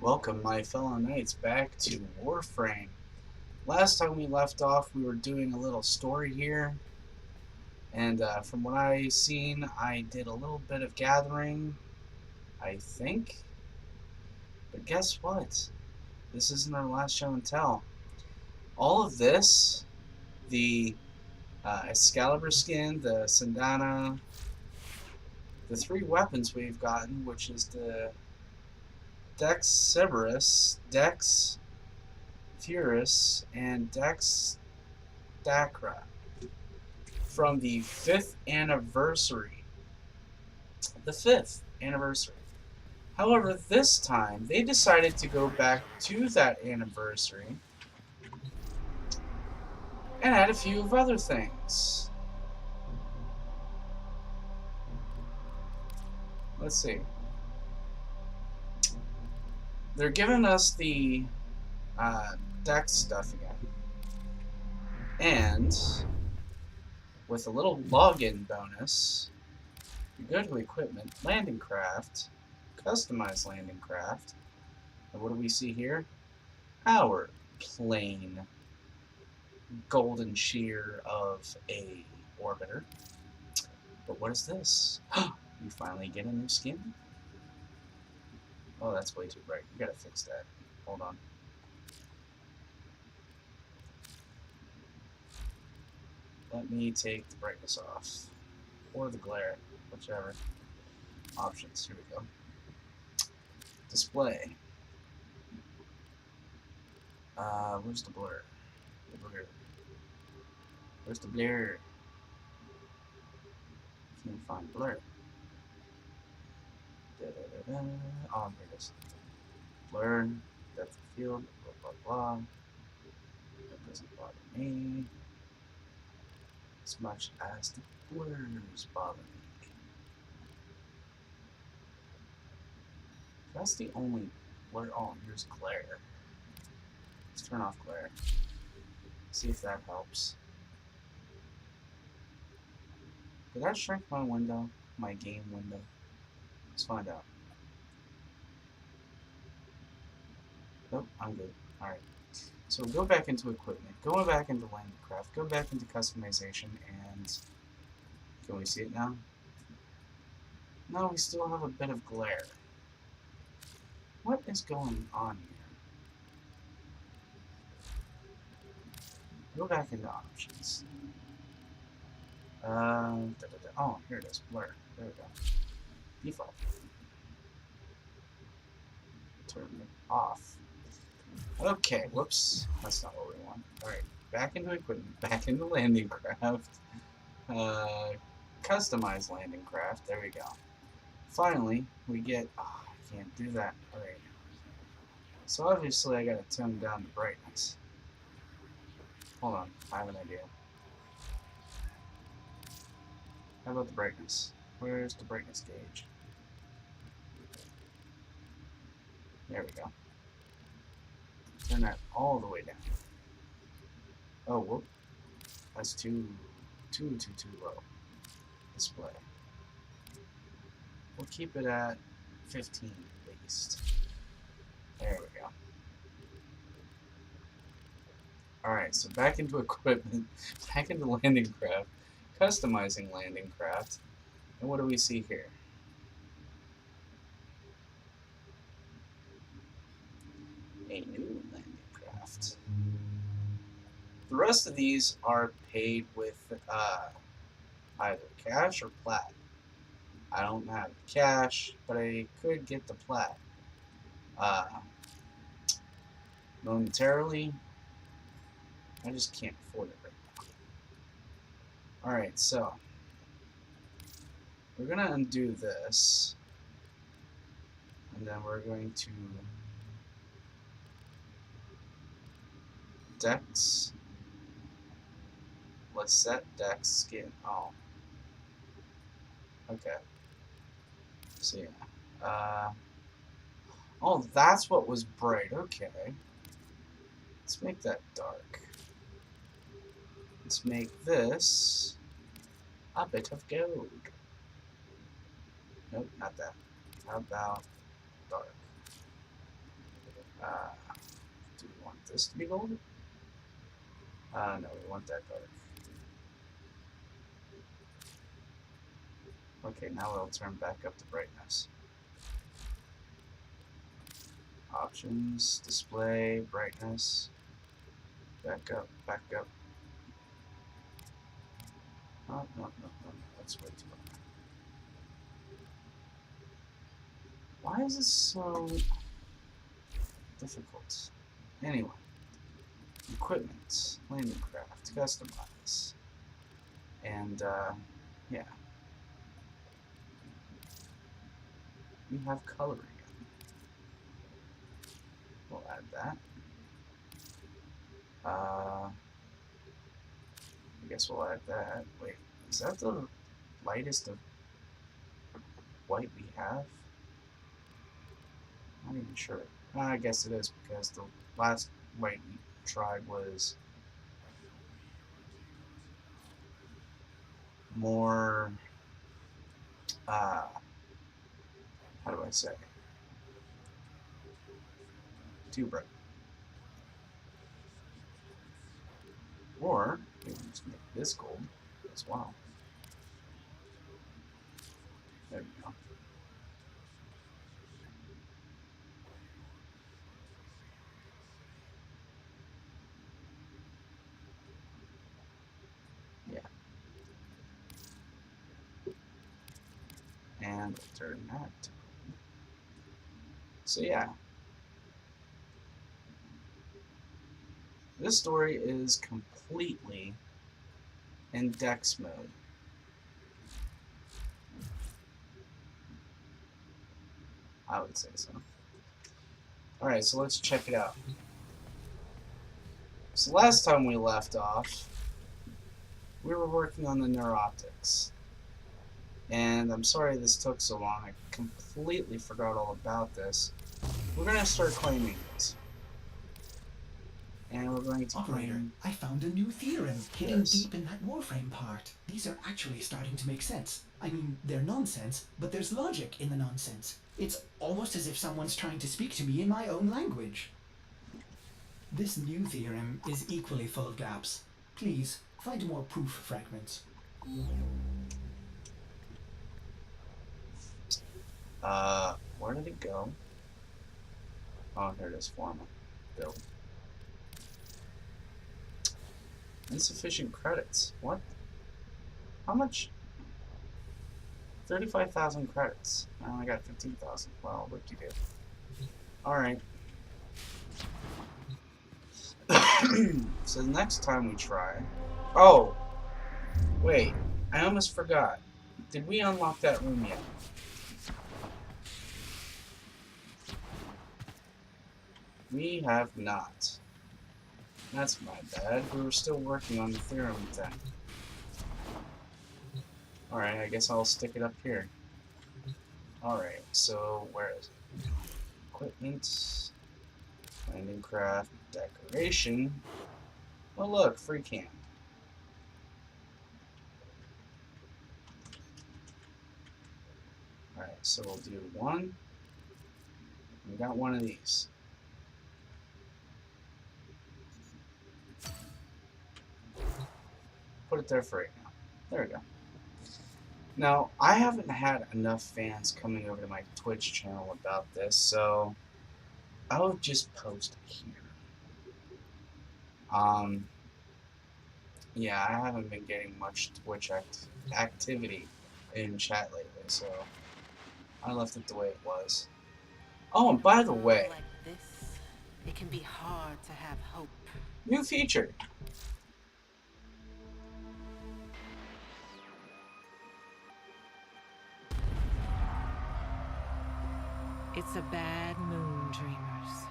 Welcome, my fellow knights, back to Warframe. Last time we left off, we were doing a little story here, and from what I seen, I did a little bit of gathering, I think. But guess what? This isn't our last show and tell. All of this, the Excalibur skin, the Sandana, the three weapons we've gotten, which is the Dex Cerberus, Dex Furus, and Dex Dacra, from the 5th anniversary. The 5th anniversary. However, this time they decided to go back to that anniversary and add a few of other things. Let's see. They're giving us the deck stuff again. And with a little login bonus, you go to equipment, landing craft, customize landing craft, and what do we see here? Our plain golden shear of a orbiter. But what is this? You finally get a new skin? Oh, that's way too bright. You gotta fix that. Hold on. Let me take the brightness off. Or the glare. Whichever. Options. Here we go. Display. Where's the blur? The blur. Where's the blur? Can't find blur. Da, da, da, da. Oh, here it is. Blur. Depth of field. Blah, blah, blah. That doesn't bother me as much as the blurs bother me. That's the only blur. Oh, here's glare. Let's turn off glare. See if that helps. Did that shrink my window? My game window? Let's find out. Nope, I'm good. Alright. So we'll go back into equipment, go back into landing craft, go back into customization, and can we see it now? No, we still have a bit of glare. What is going on here? Go back into options. Oh, here it is. Blur. There we go. Default. Turn it off. Okay, whoops. That's not what we want. Alright, back into equipment, back into landing craft. Customize landing craft. There we go. Finally, we get... Oh, I can't do that. Alright. So obviously I gotta tone down the brightness. Hold on, I have an idea. How about the brightness? Where's the brightness gauge? There we go. Turn that all the way down. Oh, whoop. That's too low. Display. We'll keep it at 15 at least. There we go. Alright, so back into equipment, back into landing craft, customizing landing craft, and what do we see here? A new landing craft. The rest of these are paid with either cash or plat. I don't have cash, but I could get the plat momentarily. I just can't afford it right now. Alright, so we're going to undo this, and then we're going to Dex. Let's set Dex skin. Oh. Okay. So yeah. Oh, that's what was bright. Okay. Let's make that dark. Let's make this a bit of gold. Nope, not that. How about dark? Do we want this to be gold? No, we want that dark. Okay, now it'll turn back up the brightness. Options, display, brightness. Back up, back up. Oh, no, that's way too low. Why is this so difficult? Anyway, equipment, landing craft, customize, and yeah, we have color again. We'll add that. I guess we'll add that. Wait, is that the lightest of white we have? Not even sure. I guess it is because the last white we tried was more, how do I say? Too bright. Or we can just make this gold as well. There we go. Yeah. And we'll turn that to gold. So yeah. This story is completely in Dex mode. I would say so. Alright, so let's check it out. So last time we left off, we were working on the neuroptics. And I'm sorry this took so long. I completely forgot all about this. We're going to start claiming this. And we're going to Operator, I found a new theorem hidden deep in that Warframe part. These are actually starting to make sense. I mean, they're nonsense, but there's logic in the nonsense. It's almost as if someone's trying to speak to me in my own language. This new theorem is equally full of gaps. Please, find more proof fragments. Where did it go? Oh, here it is, form. Build. Insufficient credits. What? How much? 35,000 credits. I only got 15,000. Well, what do you do? Alright. So the next time we try... Oh! Wait. I almost forgot. Did we unlock that room yet? We have not. That's my bad. We were still working on the theorem thing. Alright, I guess I'll stick it up here. Alright, so where is it? Equipment, landing craft, decoration. Oh look, free cam. Alright, so we'll do one. We got one of these. Put it there for right now. There we go. Now, I haven't had enough fans coming over to my Twitch channel about this, so I'll just post it here. Yeah, I haven't been getting much Twitch activity in chat lately, so I left it the way it was. Oh, and by the way, like this, it can be hard to have hope. New feature. It's a bad moon, dreamers.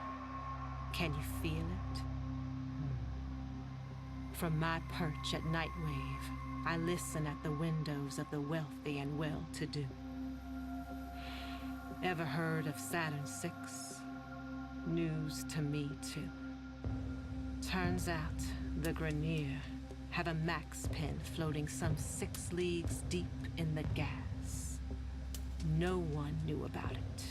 Can you feel it? From my perch at Nightwave, I listen at the windows of the wealthy and well-to-do. Ever heard of Saturn VI? News to me, too. Turns out, the Grenier have a max pin floating some 6 leagues deep in the gas. No one knew about it.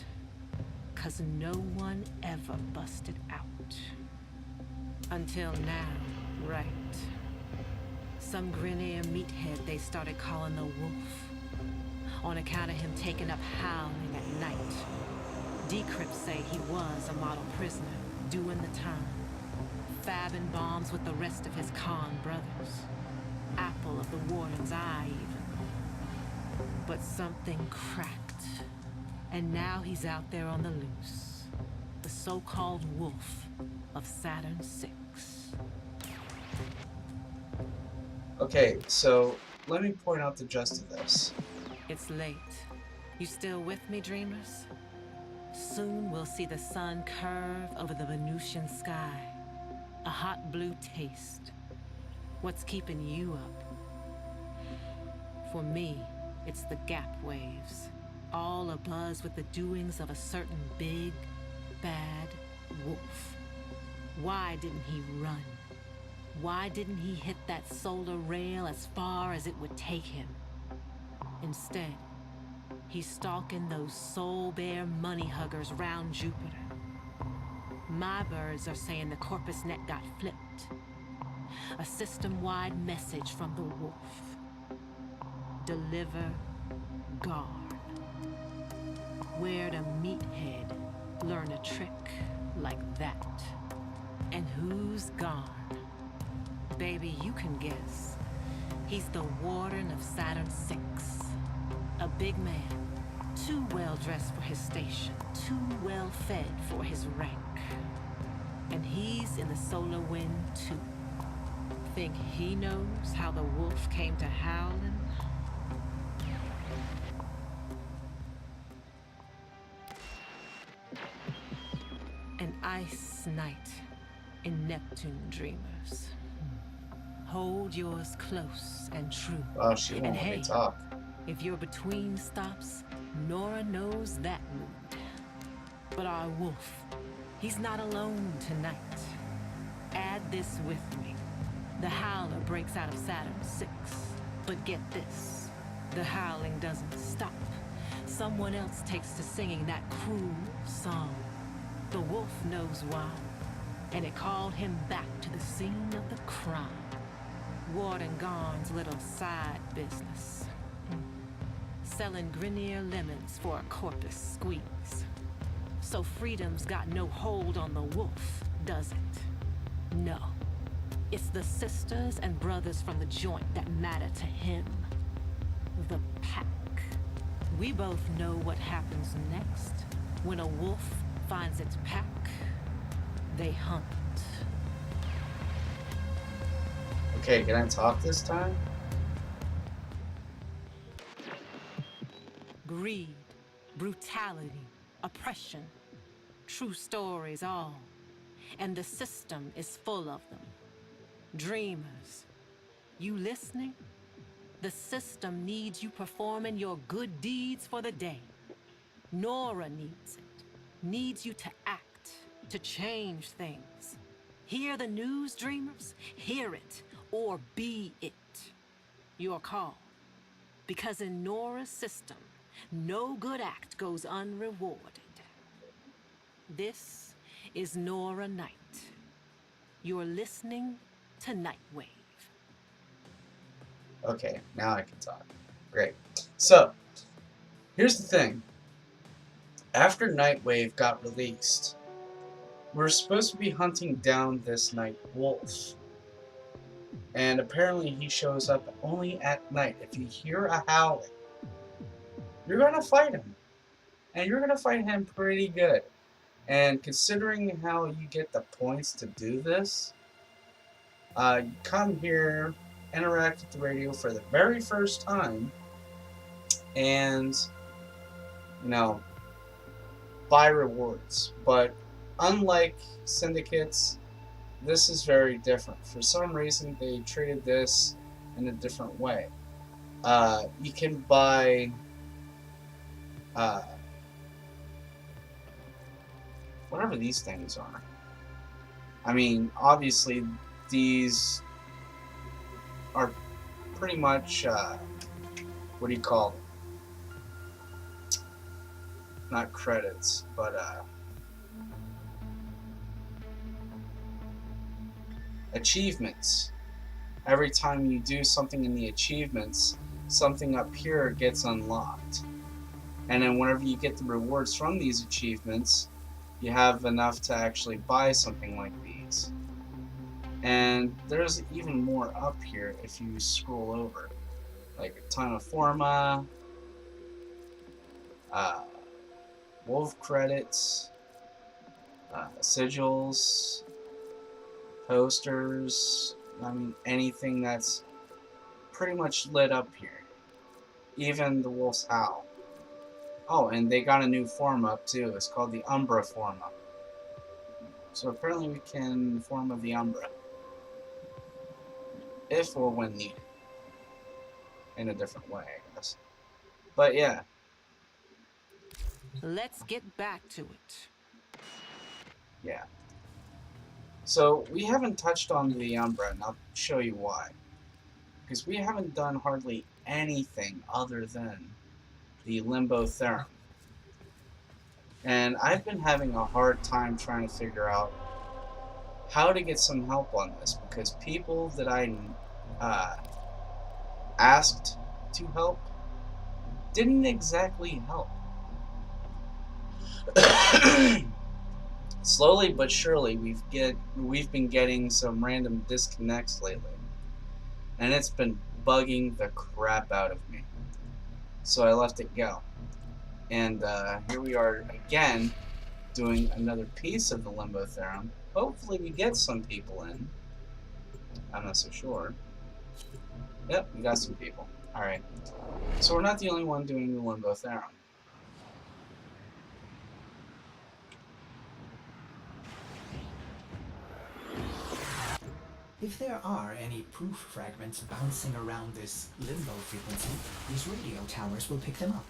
'cause no one ever busted out. Until now, right? Some Grenier meathead they started calling the Wolf, on account of him taking up howling at night. Decrypts say he was a model prisoner, doing the time, fabbing bombs with the rest of his Khan brothers. Apple of the warden's eye, even. But something cracked, and now he's out there on the loose. The so-called Wolf of Saturn VI. Okay, so let me point out the gist of this. It's late. You still with me, dreamers? Soon we'll see the sun curve over the Venusian sky. A hot blue taste. What's keeping you up? For me, it's the gap waves. All abuzz with the doings of a certain big, bad wolf. Why didn't he run? Why didn't he hit that solar rail as far as it would take him? Instead, he's stalking those soul-bare money huggers round Jupiter. My birds are saying the Corpus Net got flipped. A system-wide message from the wolf. Deliver guard. Where'd a meathead learn a trick like that? And who's gone? Baby, you can guess. He's the warden of Saturn VI. A big man, too well dressed for his station, too well fed for his rank. And he's in the solar wind too. Think he knows how the wolf came to howling? An ice night in Neptune, dreamers. Hold yours close and true. Oh, she won't And let hey, me talk. if you're between stops, Nora knows that mood. But our wolf, he's not alone tonight. Add this with me. The howler breaks out of Saturn VI. But get this, the howling doesn't stop. Someone else takes to singing that cruel song. The wolf knows why, and it called him back to the scene of the crime. Warden Garn's little side business. Selling Grenier lemons for a Corpus squeeze. So freedom's got no hold on the wolf, does it? No. It's the sisters and brothers from the joint that matter to him. The pack. We both know what happens next. When a wolf finds its pack, they hunt. Okay, can I talk this time? Greed, brutality, oppression. True stories all. And the system is full of them. Dreamers, you listening? The system needs you performing your good deeds for the day. Nora needs it. Needs you to act, to change things. Hear the news, dreamers? Hear it, or be it. Your call. Because in Nora's system, no good act goes unrewarded. This is Nora Night. You're listening to Nightwave. Okay, now I can talk. Great. So, here's the thing. After Nightwave got released, we're supposed to be hunting down this night wolf. And apparently he shows up only at night. If you hear a howling, you're going to fight him. And you're going to fight him pretty good. And considering how you get the points to do this, you come here, interact with the radio for the very first time, and, you know, buy rewards. But unlike syndicates, this is very different. For some reason, they treated this in a different way. You can buy whatever these things are. I mean, obviously, these are pretty much, what do you call them? not credits, but achievements. Every time you do something in the achievements, something up here gets unlocked. And then whenever you get the rewards from these achievements, you have enough to actually buy something like these. And there's even more up here if you scroll over. Like a ton of Forma, Wolf credits, sigils, posters, I mean anything that's pretty much lit up here. Even the Wolf's Howl. Oh, and they got a new form up too. It's called the Umbra form up. So apparently we can form of the Umbra. If or when needed. In a different way, I guess. But yeah. Let's get back to it. Yeah. So we haven't touched on the Umbra, and I'll show you why. Because we haven't done hardly anything other than the Limbo Theorem. And I've been having a hard time trying to figure out how to get some help on this, because people that I asked to help didn't exactly help. Slowly but surely, we've been getting some random disconnects lately, and it's been bugging the crap out of me. So I let it go, and here we are again, doing another piece of the Limbo Theorem. Hopefully, we get some people in. I'm not so sure. Yep, we got some people. All right, so we're not the only one doing the Limbo Theorem. If there are any proof fragments bouncing around this limbo frequency, these radio towers will pick them up.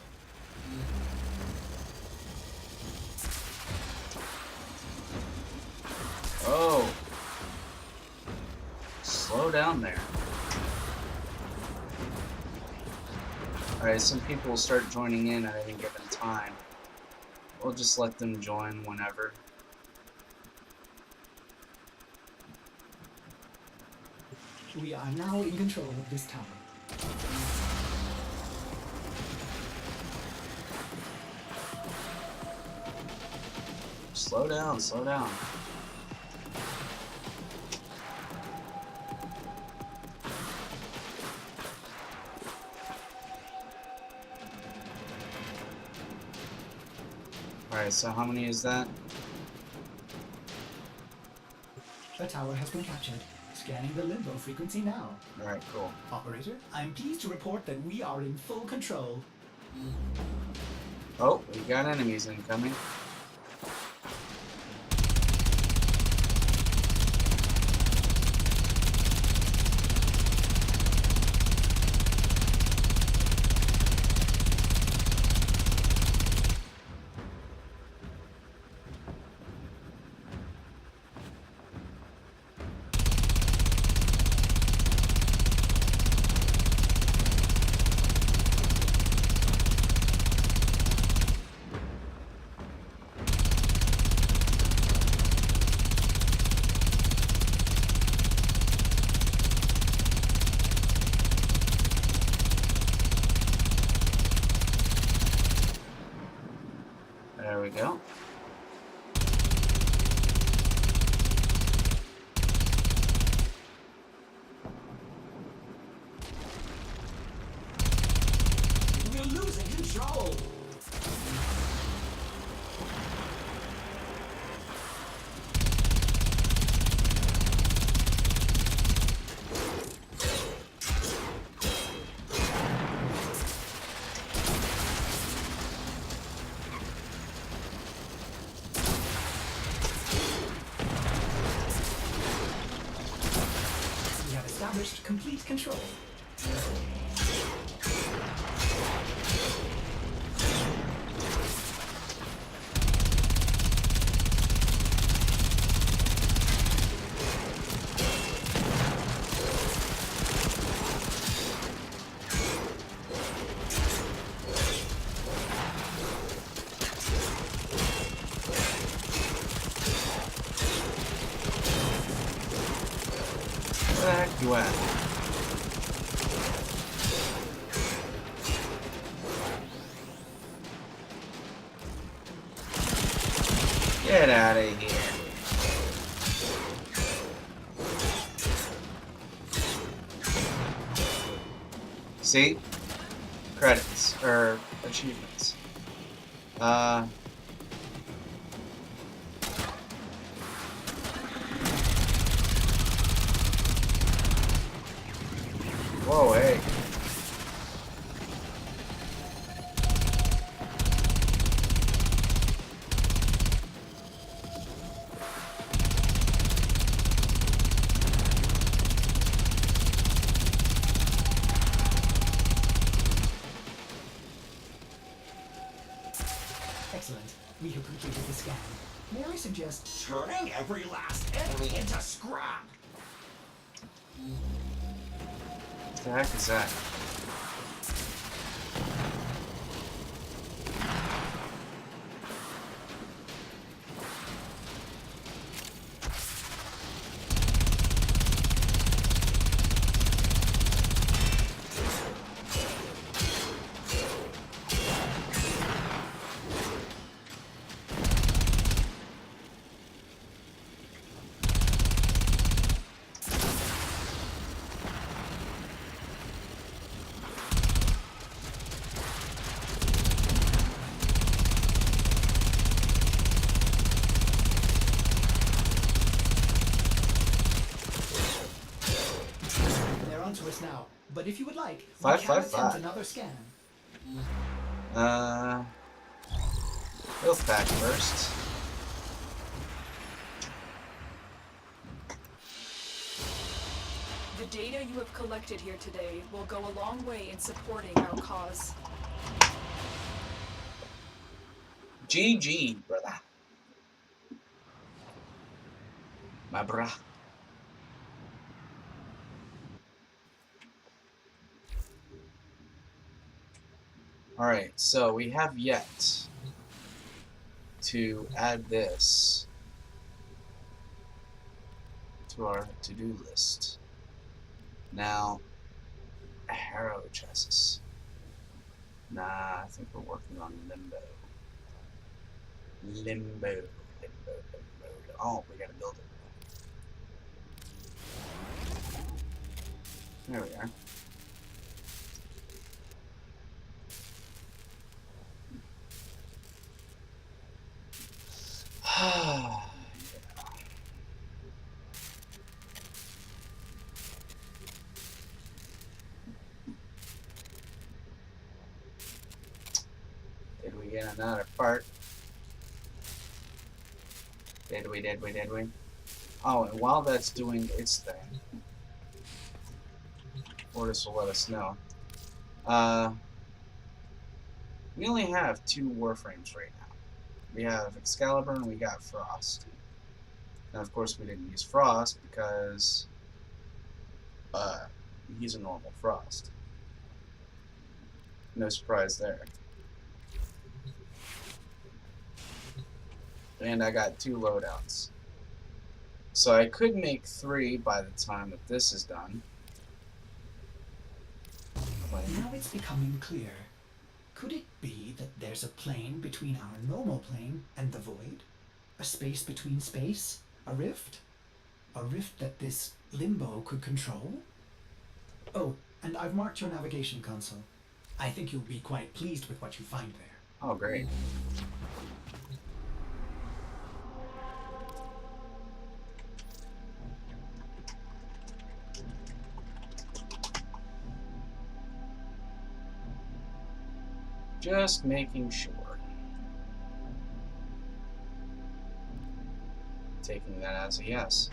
Oh. Slow down there. Alright, some people will start joining in at any given time. We'll just let them join whenever. We are now in control of this tower. Slow down, slow down. Alright, so how many is that? The tower has been captured. Scanning the limbo frequency now. Alright, cool. Operator, I'm pleased to report that we are in full control. Oh, we got enemies incoming. There we go. We're losing control! We have established complete control. You at? Get out of here. See? Credits. Or achievements. Whoa, hey. Excellent. We have completed the scan. May I suggest turning every last enemy into scrap? What the heck is that? They're onto us now. But if you would like, we Five, can five, attempt five. another scan. Health pack first. The data you have collected here today will go a long way in supporting our cause. GG, brother. My brah. Alright, so we have yet to add this to our to-do list. Now, Harrow chests. Nah, I think we're working on Limbo. Limbo. Oh, we gotta build it. There we are. Did we get another part? Did we? Oh, and while that's doing its thing, Fortis will let us know. We only have 2 Warframes right now. We have Excalibur and we got Frost. Now, of course, we didn't use Frost because he's a normal Frost. No surprise there. And I got 2 loadouts. So I could make 3 by the time that this is done. Now it's becoming clear. Could it be that there's a plane between our normal plane and the void? A space between space? A rift? A rift that this Limbo could control? Oh, and I've marked your navigation console. I think you'll be quite pleased with what you find there. Oh, great. Just making sure. Taking that as a yes.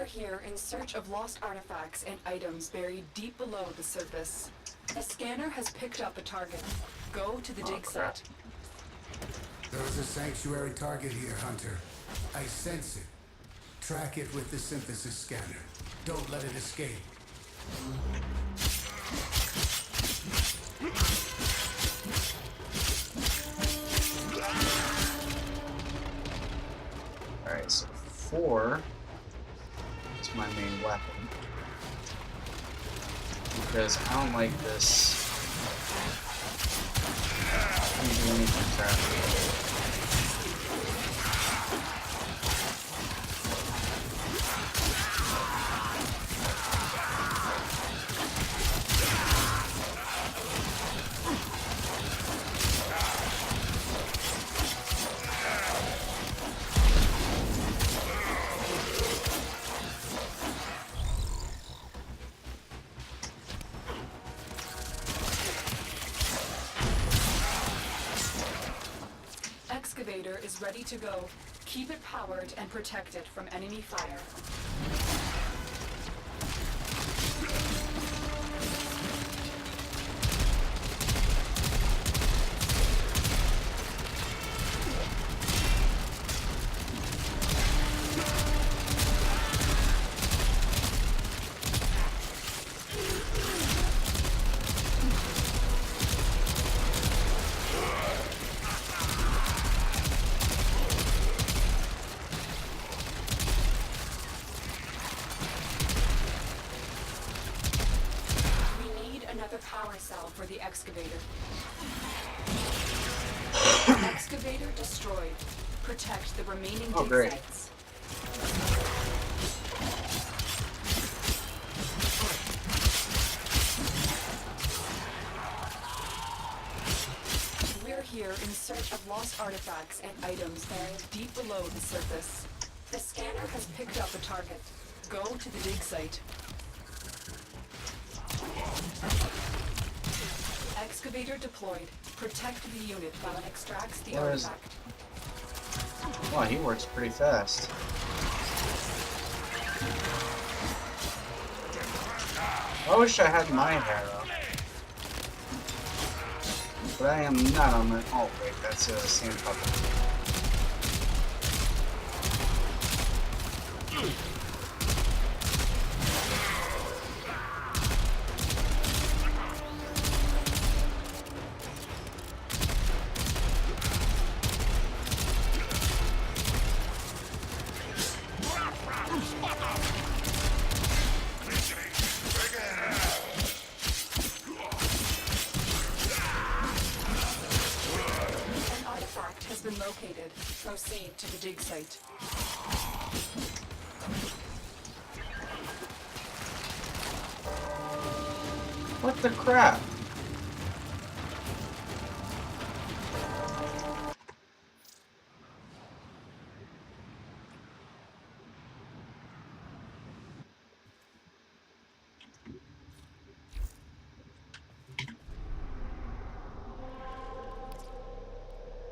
here in search of lost artifacts and items buried deep below the surface. The scanner has picked up a target. Go to the dig site. There's a sanctuary target here, Hunter. I sense it. Track it with the synthesis scanner. Don't let it escape. Alright, so 4 is my main weapon. Because I don't like this. I don't do anything crap. Excavator is ready to go. Keep it powered and protect it from enemy fire. Cell for the excavator. Excavator destroyed. Protect the remaining dig great. sites. We're here in search of lost artifacts and items buried deep below the surface. The scanner has picked up a target. Go to the dig site. Excavator deployed. Protect the unit while it extracts the artifact. Wow, he works pretty fast. I wish I had my arrow. But I am not on my... Oh, wait, that's a sand puppet. Located. Proceed to the dig site. What the crap?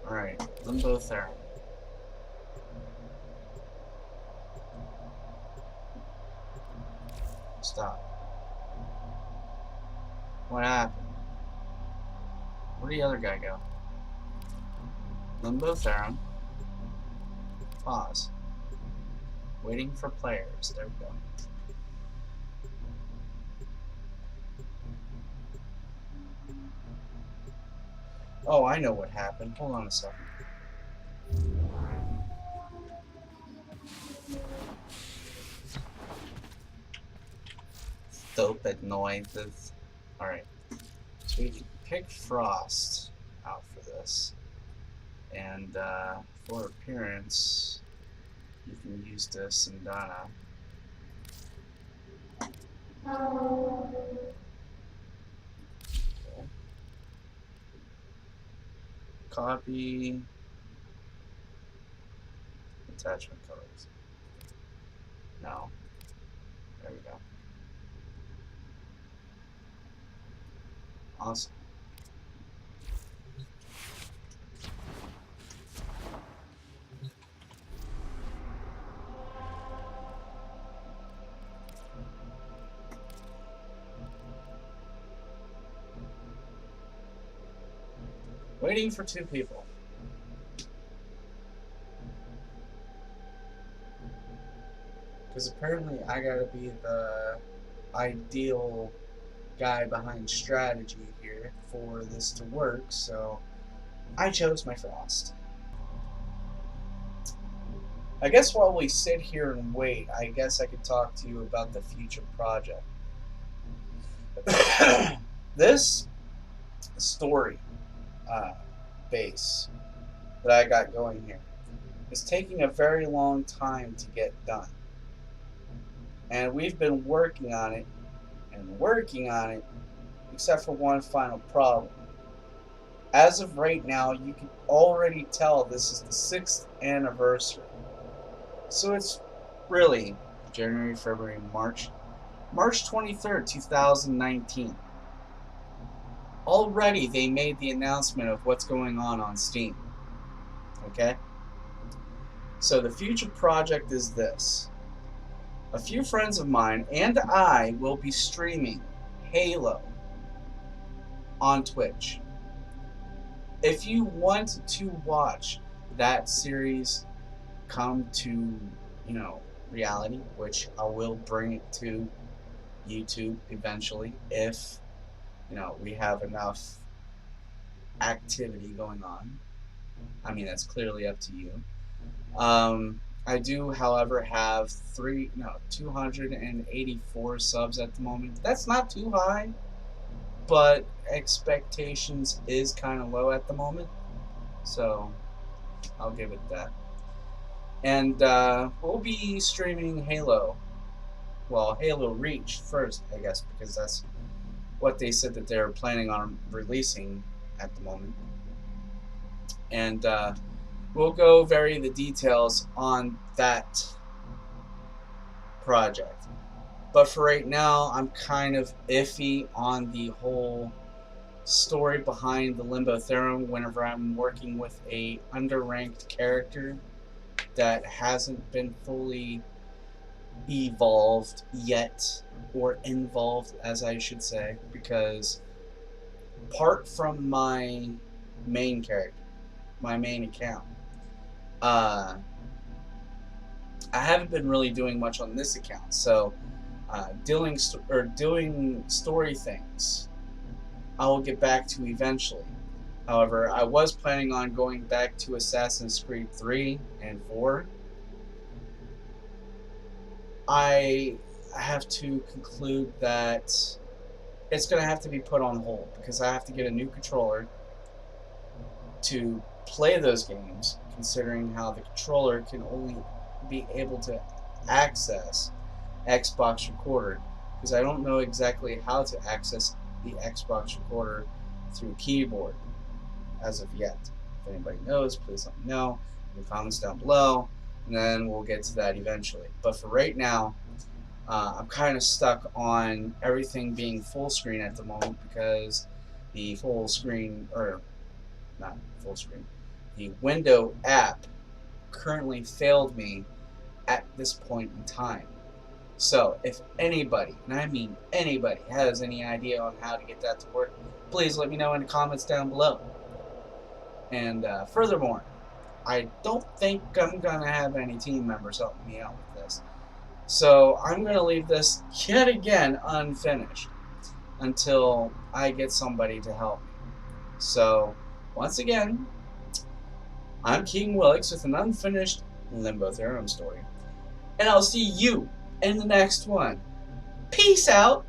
Alright, Limbo Theorem. Stop. What happened? Where'd the other guy go? Limbo Theorem. Pause. Waiting for players. There we go. Oh, I know what happened. Hold on a second. Stupid noises. Alright. So we can pick Frost out for this. And for appearance, you can use this and Donna. Copy attachment colors. No. There we go. Awesome. Waiting for 2 people. Because apparently I gotta be the ideal guy behind strategy here for this to work, so I chose my Frost. I guess while we sit here and wait, I guess I could talk to you about the future project. This story base that I got going here is taking a very long time to get done. And we've been working on it and working on it, except for one final problem. As of right now, you can already tell this is the 6th anniversary. So it's really January, February, March 23rd, 2019. Already they made the announcement of what's going on Steam. Okay? So the future project is this. A few friends of mine and I will be streaming Halo on Twitch. If you want to watch that series come to, reality, which I will bring it to YouTube eventually if, we have enough activity going on. I mean, that's clearly up to you. I do, however, have 284 subs at the moment. That's not too high, but expectations is kind of low at the moment, so I'll give it that. And we'll be streaming Halo. Well, Halo Reach first, I guess, because that's what they said that they're planning on releasing at the moment. And we'll go vary the details on that project. But for right now, I'm kind of iffy on the whole story behind the Limbo Theorem whenever I'm working with a underranked character that hasn't been fully evolved yet, or involved as I should say, because apart from my main character, my main account, I haven't been really doing much on this account, so doing story things I will get back to eventually. However, I was planning on going back to Assassin's Creed 3 and 4. I have to conclude that it's going to have to be put on hold because I have to get a new controller to play those games, considering how the controller can only be able to access Xbox Recorder, because I don't know exactly how to access the Xbox Recorder through keyboard as of yet. If anybody knows, please let me know in the comments down below, and then we'll get to that eventually. But for right now, I'm kind of stuck on everything being full screen at the moment because the full screen, or not full screen, the window app currently failed me at this point in time. So if anybody, and I mean anybody, has any idea on how to get that to work, please let me know in the comments down below. And furthermore, I don't think I'm going to have any team members helping me out with this. So I'm going to leave this yet again unfinished until I get somebody to help me. So once again, I'm King Willix with an unfinished Limbo Theorem story. And I'll see you in the next one. Peace out!